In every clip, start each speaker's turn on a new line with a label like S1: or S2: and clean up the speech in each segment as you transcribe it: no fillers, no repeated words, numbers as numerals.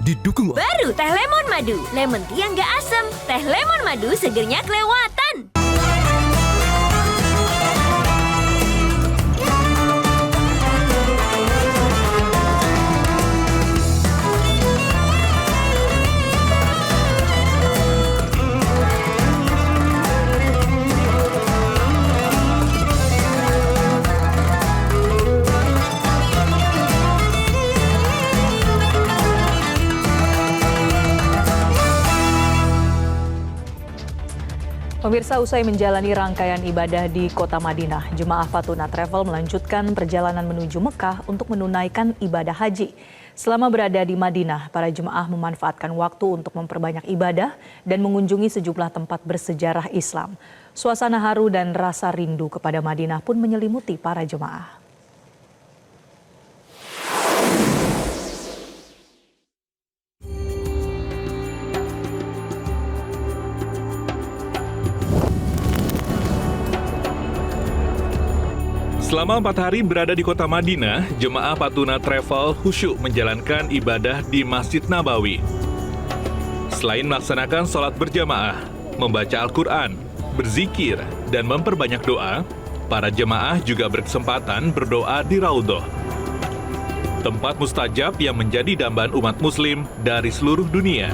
S1: didukung
S2: Baru teh lemon madu, lemon tea yang nggak asam. Teh lemon madu segernya kelewatan.
S3: Pemirsa, usai menjalani rangkaian ibadah di kota Madinah, jemaah Fatuna Travel melanjutkan perjalanan menuju Mekah untuk menunaikan ibadah haji. Selama berada di Madinah, para jemaah memanfaatkan waktu untuk memperbanyak ibadah dan mengunjungi sejumlah tempat bersejarah Islam. Suasana haru dan rasa rindu kepada Madinah pun menyelimuti para jemaah.
S4: Selama 4 hari berada di kota Madinah, jemaah Fatuna Travel khusyuk menjalankan ibadah di Masjid Nabawi. Selain melaksanakan sholat berjamaah, membaca Al-Quran, berzikir, dan memperbanyak doa, para jemaah juga berkesempatan berdoa di Raudhah, tempat mustajab yang menjadi dambaan umat muslim dari seluruh dunia.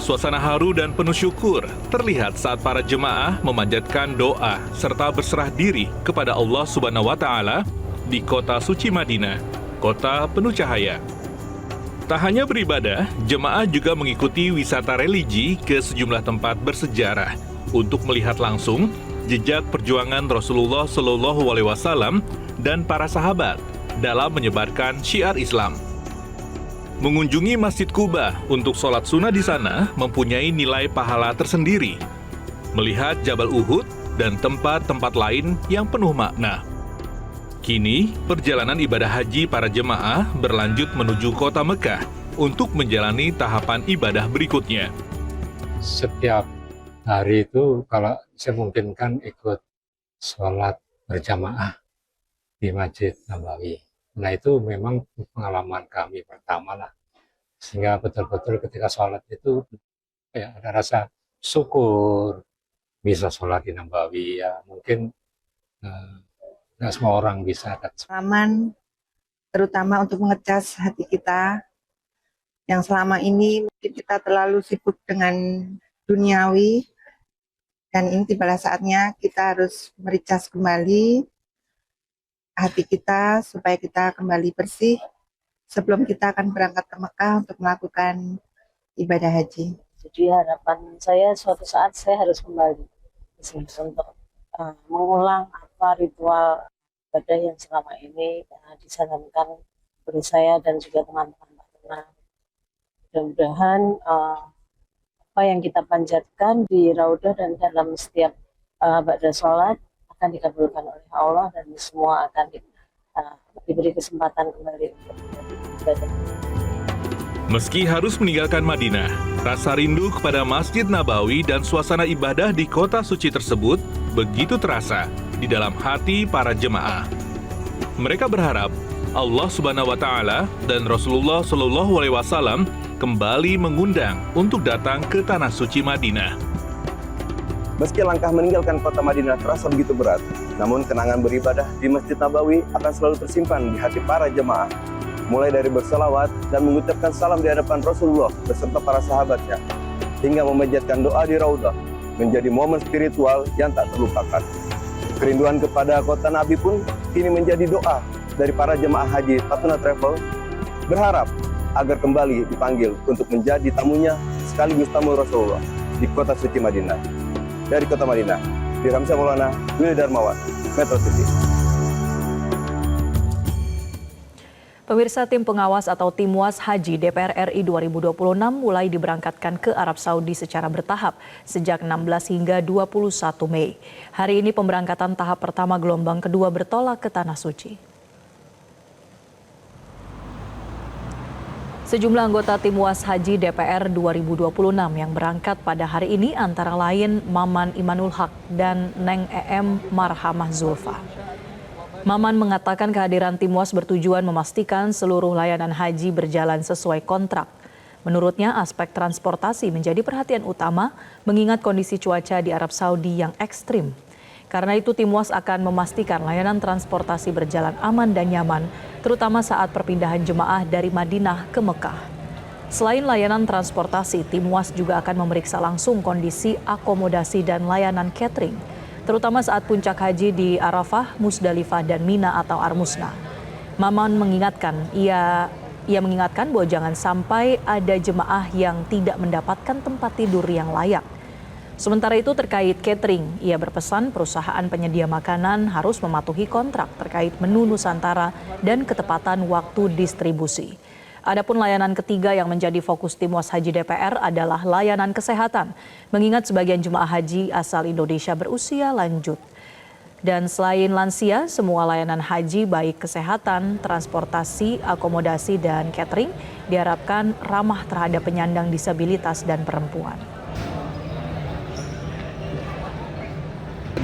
S4: Suasana haru dan penuh syukur terlihat saat para jemaah memanjatkan doa serta berserah diri kepada Allah Subhanahu wa Ta'ala di kota suci Madinah, kota penuh cahaya. Tak hanya beribadah, jemaah juga mengikuti wisata religi ke sejumlah tempat bersejarah untuk melihat langsung jejak perjuangan Rasulullah Shallallahu Alaihi Wasallam dan para sahabat dalam menyebarkan syiar Islam. Mengunjungi Masjid Kuba untuk sholat sunnah di sana mempunyai nilai pahala tersendiri. Melihat Jabal Uhud dan tempat-tempat lain yang penuh makna. Kini, perjalanan ibadah haji para jemaah berlanjut menuju kota Mekah untuk menjalani tahapan ibadah berikutnya.
S5: Setiap hari itu kalau saya memungkinkan ikut sholat berjamaah di Masjid Nabawi. Nah itu memang pengalaman kami pertama lah, sehingga betul-betul ketika sholat itu ya ada rasa syukur bisa sholat di Nabawi. Ya mungkin nggak semua orang bisa.
S6: Pengalaman terutama untuk mengecas hati kita yang selama ini mungkin kita terlalu sibuk dengan duniawi, dan ini tibalah saatnya kita harus mericas kembali hati kita supaya kita kembali bersih sebelum kita akan berangkat ke Mekah untuk melakukan ibadah haji.
S7: Jadi harapan saya suatu saat saya harus kembali ke sini untuk mengulang apa ritual ibadah yang selama ini disarankan oleh saya dan juga teman-teman. Mudah-mudahan apa yang kita panjatkan di Raudhah dan dalam setiap ba'da sholat akan dikabulkan oleh Allah dan semua akan diberi kesempatan kembali untuk beribadah.
S4: Meski harus meninggalkan Madinah, rasa rindu kepada Masjid Nabawi dan suasana ibadah di kota suci tersebut begitu terasa di dalam hati para jemaah. Mereka berharap Allah Subhanahu wa Ta'ala dan Rasulullah Shallallahu Alaihi Wasallam kembali mengundang untuk datang ke tanah suci Madinah.
S8: Meski langkah meninggalkan kota Madinah terasa begitu berat, namun kenangan beribadah di Masjid Nabawi akan selalu tersimpan di hati para jemaah. Mulai dari berselawat dan mengucapkan salam di hadapan Rasulullah beserta para sahabatnya, hingga memanjatkan doa di Raudhah, menjadi momen spiritual yang tak terlupakan. Kerinduan kepada kota Nabi pun kini menjadi doa dari para jemaah haji Fatuna Travel, berharap agar kembali dipanggil untuk menjadi tamunya sekaligus tamu Rasulullah di kota suci Madinah. Dari kota Madinah, Diramsyah Maulana, Willy Darmawan, Metro TV.
S3: Pemirsa, tim pengawas atau Timwas Haji DPR RI 2026 mulai diberangkatkan ke Arab Saudi secara bertahap sejak 16 hingga 21 Mei. Hari ini pemberangkatan tahap pertama gelombang kedua bertolak ke Tanah Suci. Sejumlah anggota Timwas Haji DPR 2026 yang berangkat pada hari ini antara lain Maman Imanul Haq dan Neng EM Marhamah Zulfa. Maman mengatakan kehadiran tim WAS bertujuan memastikan seluruh layanan haji berjalan sesuai kontrak. Menurutnya, aspek transportasi menjadi perhatian utama mengingat kondisi cuaca di Arab Saudi yang ekstrim. Karena itu, tim WAS akan memastikan layanan transportasi berjalan aman dan nyaman, terutama saat perpindahan jemaah dari Madinah ke Mekah. Selain layanan transportasi, tim WAS juga akan memeriksa langsung kondisi akomodasi dan layanan catering, terutama saat puncak haji di Arafah, Musdalifah, dan Mina atau Armusna. Maman mengingatkan, ia mengingatkan bahwa jangan sampai ada jemaah yang tidak mendapatkan tempat tidur yang layak. Sementara itu terkait catering, ia berpesan perusahaan penyedia makanan harus mematuhi kontrak terkait menu Nusantara dan ketepatan waktu distribusi. Adapun layanan ketiga yang menjadi fokus tim WAS Haji DPR adalah layanan kesehatan, mengingat sebagian jemaah haji asal Indonesia berusia lanjut. Dan selain lansia, semua layanan haji baik kesehatan, transportasi, akomodasi, dan catering diharapkan ramah terhadap penyandang disabilitas dan perempuan.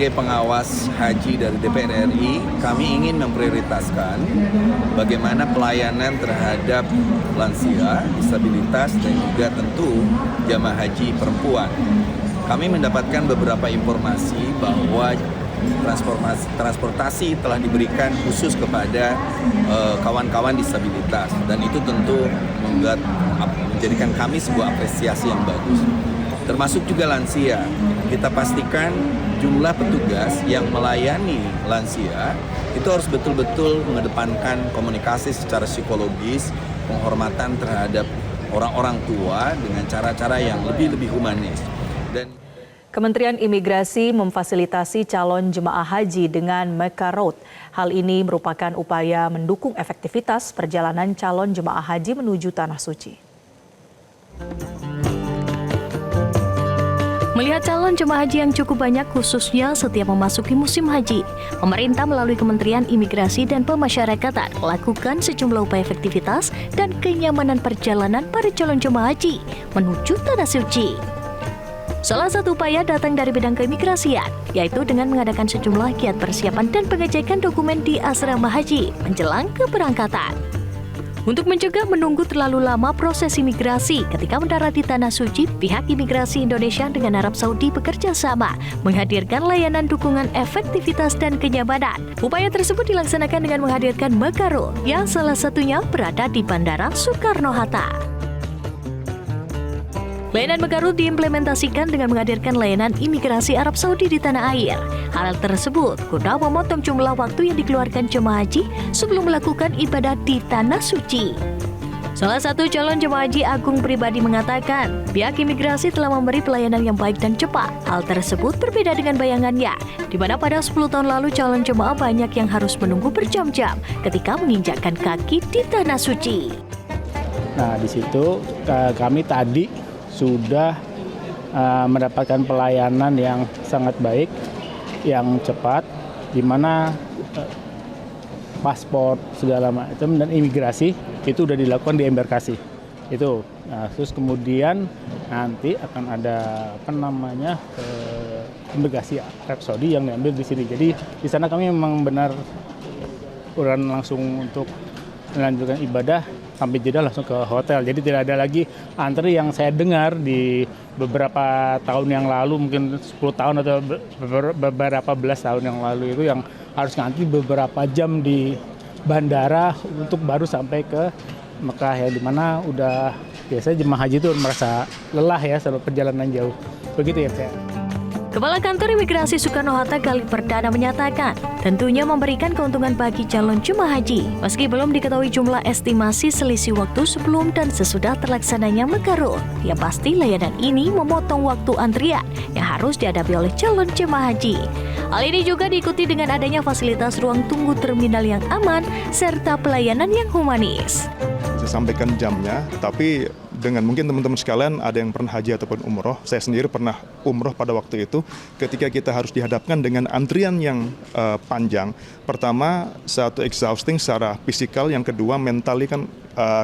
S1: Sebagai pengawas haji dari DPR RI, kami ingin memprioritaskan bagaimana pelayanan terhadap lansia, disabilitas, dan juga tentu jamaah haji perempuan. Kami mendapatkan beberapa informasi bahwa transportasi telah diberikan khusus kepada kawan-kawan disabilitas, dan itu tentu menjadikan kami sebuah apresiasi yang bagus. Termasuk juga lansia. Kita pastikan jumlah petugas yang melayani lansia itu harus betul-betul mengedepankan komunikasi secara psikologis, penghormatan terhadap orang-orang tua dengan cara-cara yang lebih humanis. Dan
S3: Kementerian Imigrasi memfasilitasi calon jemaah haji dengan Mecca Road. Hal ini merupakan upaya mendukung efektivitas perjalanan calon jemaah haji menuju Tanah Suci.
S9: Melihat calon jemaah haji yang cukup banyak khususnya setiap memasuki musim haji, pemerintah melalui Kementerian Imigrasi dan Pemasyarakatan melakukan sejumlah upaya efektivitas dan kenyamanan perjalanan para calon jemaah haji menuju Tanah Suci. Salah satu upaya datang dari bidang keimigrasian, yaitu dengan mengadakan sejumlah giat persiapan dan pengecekan dokumen di asrama haji menjelang keberangkatan. Untuk mencegah menunggu terlalu lama proses imigrasi ketika mendarat di Tanah Suci, pihak Imigrasi Indonesia dengan Arab Saudi bekerja sama menghadirkan layanan dukungan efektivitas dan kenyamanan. Upaya tersebut dilaksanakan dengan menghadirkan Mecca Road yang salah satunya berada di Bandara Soekarno-Hatta. Layanan Mecca Road diimplementasikan dengan menghadirkan layanan imigrasi Arab Saudi di tanah air. Hal tersebut guna memotong jumlah waktu yang dikeluarkan jemaah haji sebelum melakukan ibadah di Tanah Suci. Salah satu calon jemaah haji Agung pribadi mengatakan, pihak imigrasi telah memberi pelayanan yang baik dan cepat. Hal tersebut berbeda dengan bayangannya, di mana pada 10 tahun lalu calon jemaah banyak yang harus menunggu berjam-jam ketika menginjakkan kaki di Tanah Suci.
S10: Nah, di situ kami tadi sudah mendapatkan pelayanan yang sangat baik, yang cepat, di mana paspor segala macam dan imigrasi itu sudah dilakukan di embarkasi itu. Nah, terus kemudian nanti akan ada imigrasi Arab Saudi yang diambil di sini. Jadi di sana kami memang benar urun langsung untuk melanjutkan ibadah sampai Jeddah langsung ke hotel. Jadi tidak ada lagi antri yang saya dengar di beberapa tahun yang lalu, mungkin 10 tahun atau beberapa belas tahun yang lalu itu yang harus ngantri beberapa jam di bandara untuk baru sampai ke Mekah, ya, dimana udah biasanya jemaah haji itu merasa lelah ya selama perjalanan jauh. Begitu ya saya.
S9: Kepala Kantor Imigrasi Soekarno-Hatta Galih Perdana menyatakan, tentunya memberikan keuntungan bagi calon jemaah haji, meski belum diketahui jumlah estimasi selisih waktu sebelum dan sesudah terlaksananya Mecca Road. Yang pasti layanan ini memotong waktu antrian yang harus dihadapi oleh calon jemaah haji. Hal ini juga diikuti dengan adanya fasilitas ruang tunggu terminal yang aman, serta pelayanan yang humanis.
S11: Saya sampaikan jamnya, tapi dengan mungkin teman-teman sekalian ada yang pernah haji ataupun umroh. Saya sendiri pernah umroh pada waktu itu ketika kita harus dihadapkan dengan antrian yang panjang. Pertama, satu exhausting secara fisikal, yang kedua mentally kan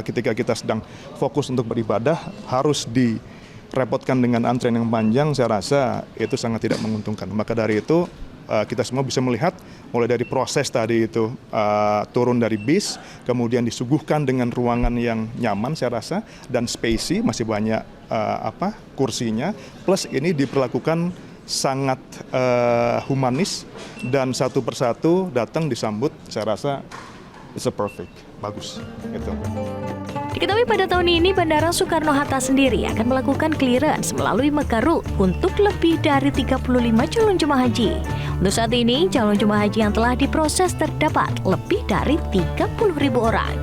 S11: ketika kita sedang fokus untuk beribadah harus direpotkan dengan antrian yang panjang. Saya rasa itu sangat tidak menguntungkan. Maka dari itu kita semua bisa melihat mulai dari proses tadi itu turun dari bis, kemudian disuguhkan dengan ruangan yang nyaman saya rasa, dan spacey, masih banyak kursinya, plus ini diperlakukan sangat humanis, dan satu persatu datang disambut, saya rasa it's a perfect, bagus gitu.
S9: Diketahui pada tahun ini Bandara Soekarno-Hatta sendiri akan melakukan clearance melalui Mekaru untuk lebih dari 35 calon jemaah haji. Untuk saat ini, calon jemaah haji yang telah diproses terdapat lebih dari 30.000 orang.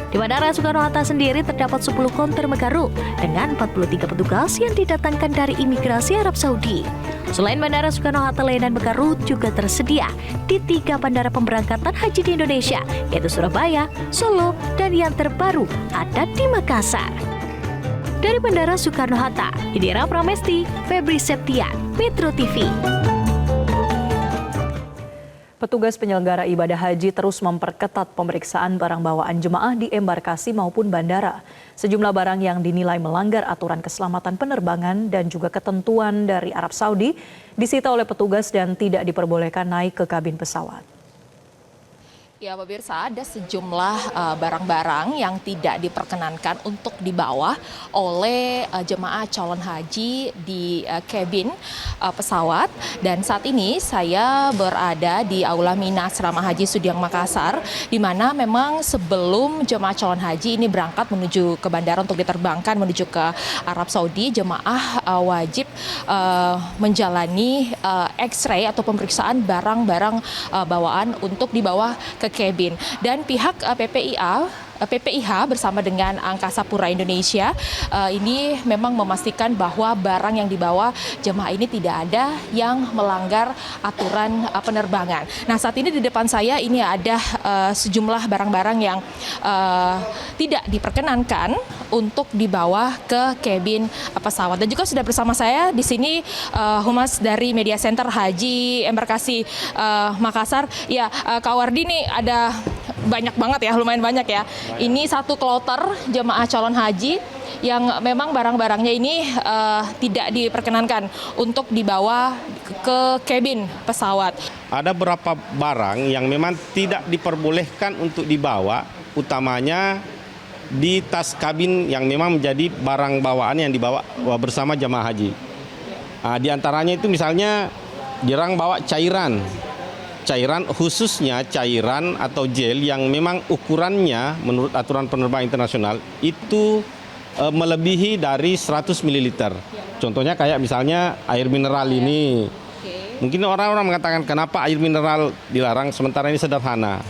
S9: Di Bandara Soekarno-Hatta sendiri terdapat 10 konter Mekaru dengan 43 petugas yang didatangkan dari imigrasi Arab Saudi. Selain Bandara Soekarno-Hatta, layanan Mekaru juga tersedia di 3 bandara pemberangkatan haji di Indonesia, yaitu Surabaya, Solo, dan yang terbaru ada di Makassar. Dari Bandara Soekarno-Hatta, Indira Pramesti, Febri Septian, Metro TV.
S3: Petugas penyelenggara ibadah haji terus memperketat pemeriksaan barang bawaan jemaah di embarkasi maupun bandara. Sejumlah barang yang dinilai melanggar aturan keselamatan penerbangan dan juga ketentuan dari Arab Saudi disita oleh petugas dan tidak diperbolehkan naik ke kabin pesawat.
S12: Ya pemirsa, ada sejumlah barang-barang yang tidak diperkenankan untuk dibawa oleh jemaah calon haji di kabin pesawat. Dan saat ini saya berada di Aula Mina Asrama Haji Sudiang Makassar, di mana memang sebelum jemaah calon haji ini berangkat menuju ke bandara untuk diterbangkan menuju ke Arab Saudi, jemaah wajib menjalani X-ray atau pemeriksaan barang-barang bawaan untuk dibawa ke kabin. Dan pihak PPIH bersama dengan Angkasa Pura Indonesia ini memang memastikan bahwa barang yang dibawa jemaah ini tidak ada yang melanggar aturan penerbangan. Nah, saat ini di depan saya ini ada sejumlah barang-barang yang tidak diperkenankan untuk dibawa ke kabin pesawat. Dan juga sudah bersama saya di sini Humas dari Media Center Haji Embarkasi Makassar. Ya, Kak Wardi, nih ada banyak banget ya, lumayan banyak ya. Ini satu kloter jemaah calon haji yang memang barang-barangnya ini tidak diperkenankan untuk dibawa ke kabin pesawat.
S13: Ada beberapa barang yang memang tidak diperbolehkan untuk dibawa, utamanya di tas kabin yang memang menjadi barang bawaan yang dibawa bersama jemaah haji. Di antaranya itu misalnya dilarang bawa cairan, khususnya cairan atau gel yang memang ukurannya menurut aturan penerbangan internasional itu melebihi dari 100 ml. Contohnya kayak misalnya air mineral ini. Mungkin orang-orang mengatakan kenapa air mineral dilarang sementara ini sederhana.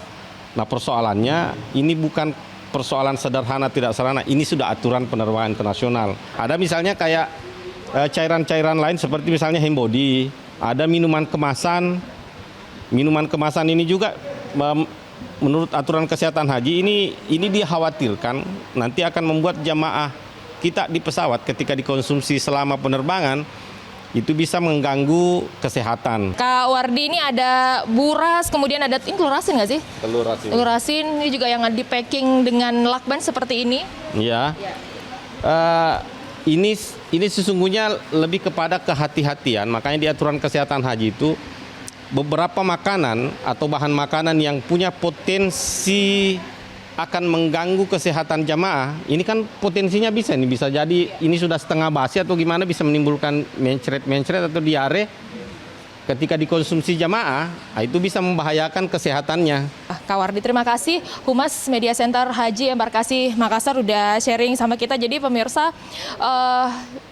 S13: Nah, persoalannya ini bukan persoalan sederhana tidak sederhana, ini sudah aturan penerbangan internasional. Ada misalnya kayak cairan-cairan lain seperti misalnya hembody, ada minuman kemasan. Minuman kemasan ini juga menurut aturan kesehatan haji ini dikhawatirkan nanti akan membuat jamaah kita di pesawat ketika dikonsumsi selama penerbangan itu bisa mengganggu kesehatan. Kak Wardi, ini ada buras, kemudian ada ini telur asin nggak sih? Telur asin ini juga yang di packing dengan lakban seperti ini. Iya. Ini sesungguhnya lebih kepada kehati-hatian, makanya di aturan kesehatan haji itu beberapa makanan atau bahan makanan yang punya potensi akan mengganggu kesehatan jamaah, ini kan potensinya bisa jadi ini sudah setengah basi atau gimana, bisa menimbulkan mencret atau diare ketika dikonsumsi jamaah, itu bisa membahayakan kesehatannya. Kak Wardi, terima kasih. Humas Media Center Haji Embarkasi Makassar udah sharing sama kita. Jadi pemirsa,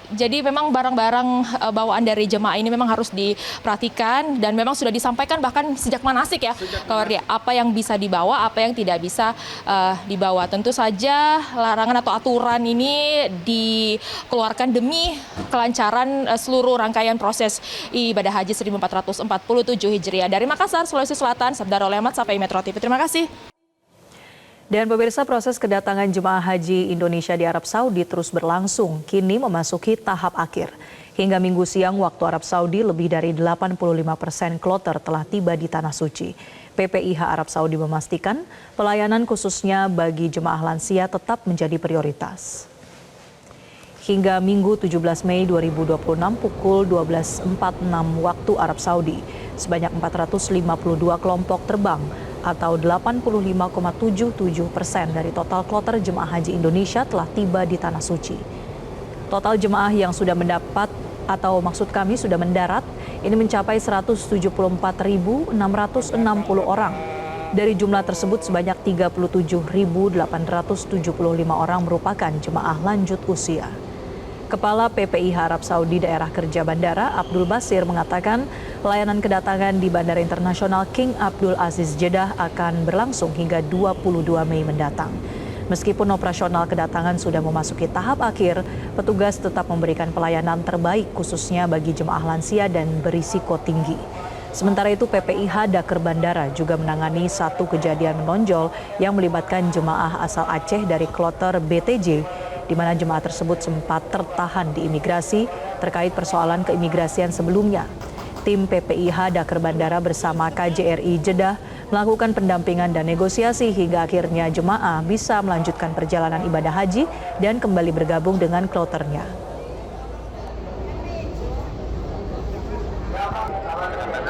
S13: jadi memang barang-barang bawaan dari jemaah ini memang harus diperhatikan dan memang sudah disampaikan bahkan sejak manasik ya, Kak Wardi, apa yang bisa dibawa, apa yang tidak bisa dibawa. Tentu saja larangan atau aturan ini dikeluarkan demi kelancaran seluruh rangkaian proses ibadah haji 1447 Hijriah. Dari Makassar, Sulawesi Selatan, Sabda Rolemat sampai Metro TV. Terima kasih.
S3: Dan pemirsa, proses kedatangan jemaah haji Indonesia di Arab Saudi terus berlangsung, kini memasuki tahap akhir. Hingga Minggu siang waktu Arab Saudi, lebih dari 85% kloter telah tiba di Tanah Suci. PPIH Arab Saudi memastikan pelayanan khususnya bagi jemaah lansia tetap menjadi prioritas. Hingga Minggu 17 Mei 2026 pukul 12.46 waktu Arab Saudi, sebanyak 452 kelompok terbang atau 85,77% dari total kloter jemaah haji Indonesia telah tiba di Tanah Suci. Total jemaah yang sudah mendapat sudah mendarat ini mencapai 174.660 orang. Dari jumlah tersebut sebanyak 37.875 orang merupakan jemaah lanjut usia. Kepala PPIH Arab Saudi Daerah Kerja Bandara Abdul Basir mengatakan layanan kedatangan di Bandara Internasional King Abdul Aziz Jeddah akan berlangsung hingga 22 Mei mendatang. Meskipun operasional kedatangan sudah memasuki tahap akhir, petugas tetap memberikan pelayanan terbaik khususnya bagi jemaah lansia dan berisiko tinggi. Sementara itu PPIH Daker Bandara juga menangani satu kejadian menonjol yang melibatkan jemaah asal Aceh dari kloter BTJ, di mana jemaah tersebut sempat tertahan di imigrasi terkait persoalan keimigrasian sebelumnya. Tim PPIH Daker Bandara bersama KJRI Jeddah melakukan pendampingan dan negosiasi hingga akhirnya jemaah bisa melanjutkan perjalanan ibadah haji dan kembali bergabung dengan kloternya.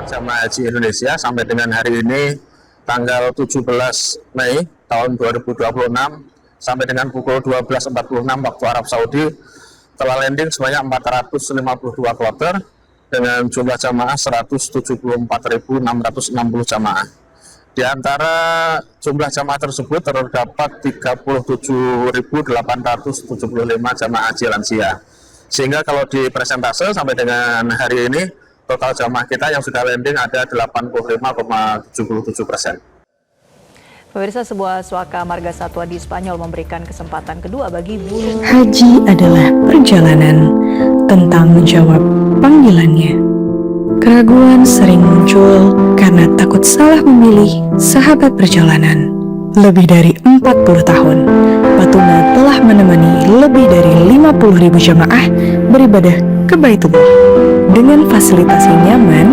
S14: Jemaah Haji Indonesia sampai dengan hari ini tanggal 17 Mei tahun 2026 sampai dengan pukul 12.46 waktu Arab Saudi telah landing sebanyak 452 kloter dengan jumlah jamaah 174.660 jamaah. Di antara jumlah jamaah tersebut terdapat 37.875 jamaah haji lansia. Sehingga kalau di persentase sampai dengan hari ini total jamaah kita yang sudah landing ada 85,77%.
S3: Pemirsa, sebuah swaka marga satwa di Spanyol memberikan kesempatan kedua bagi burung.
S15: Haji adalah perjalanan tentang menjawab panggilannya. Keraguan sering muncul karena takut salah memilih sahabat perjalanan. Lebih dari 40 tahun, Patuna telah menemani lebih dari 50.000 jamaah beribadah ke Baitullah dengan fasilitas yang nyaman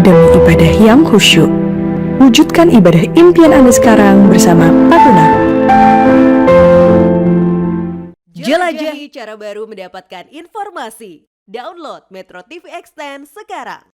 S15: demi ibadah yang khusyuk. Wujudkan ibadah impian Anda sekarang bersama Patuna.
S16: Jelajahi cara baru mendapatkan informasi. Download Metro TV Extend sekarang.